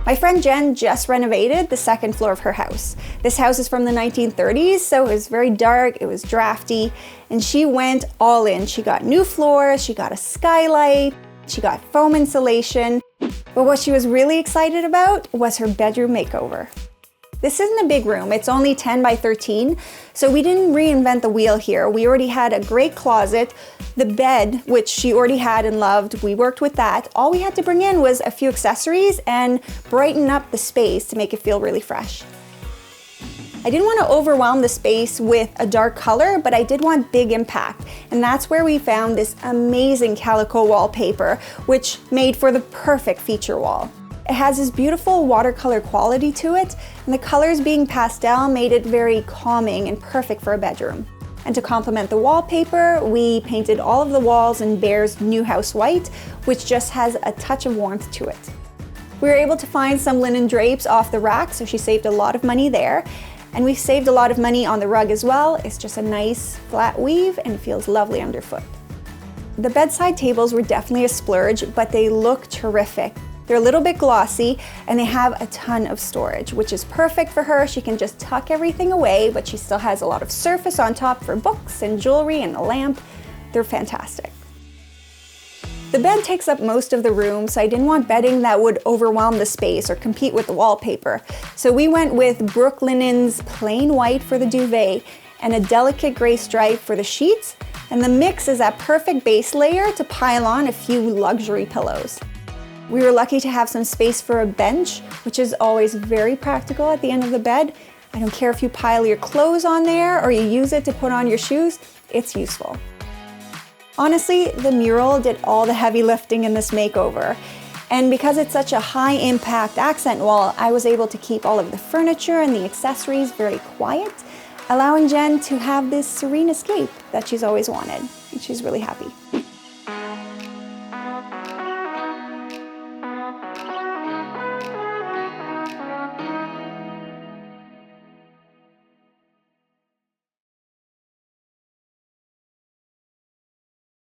My friend Jen just renovated the second floor of her house. This house is from the 1930s, so it was very dark, it was drafty, and she went all in. She got new floors, she got a skylight, she got foam insulation, but what she was really excited about was her bedroom makeover. This isn't a big room, it's only 10 by 13, so we didn't reinvent the wheel here. We already had a great closet, the bed, which she already had and loved, we worked with that. All we had to bring in was a few accessories and brighten up the space to make it feel really fresh. I didn't want to overwhelm the space with a dark color, but I did want big impact, and that's where we found this amazing calico wallpaper, which made for the perfect feature wall. It has this beautiful watercolor quality to it, and the colors being pastel made it very calming and perfect for a bedroom. And to complement the wallpaper, we painted all of the walls in Bear's new house white, which just has a touch of warmth to it. We were able to find some linen drapes off the rack, so she saved a lot of money there. And we saved a lot of money on the rug as well. It's just a nice flat weave and it feels lovely underfoot. The bedside tables were definitely a splurge, but they look terrific. They're a little bit glossy and they have a ton of storage, which is perfect for her. She can just tuck everything away, but she still has a lot of surface on top for books and jewelry and a lamp. They're fantastic. The bed takes up most of the room, so I didn't want bedding that would overwhelm the space or compete with the wallpaper. So we went with Brooklinen's plain white for the duvet and a delicate gray stripe for the sheets, and the mix is that perfect base layer to pile on a few luxury pillows. We were lucky to have some space for a bench, which is always very practical at the end of the bed. I don't care if you pile your clothes on there or you use it to put on your shoes, it's useful. Honestly, the Mural did all the heavy lifting in this makeover. And because it's such a high impact accent wall, I was able to keep all of the furniture and the accessories very quiet, allowing Jen to have this serene escape that she's always wanted. And she's really happy.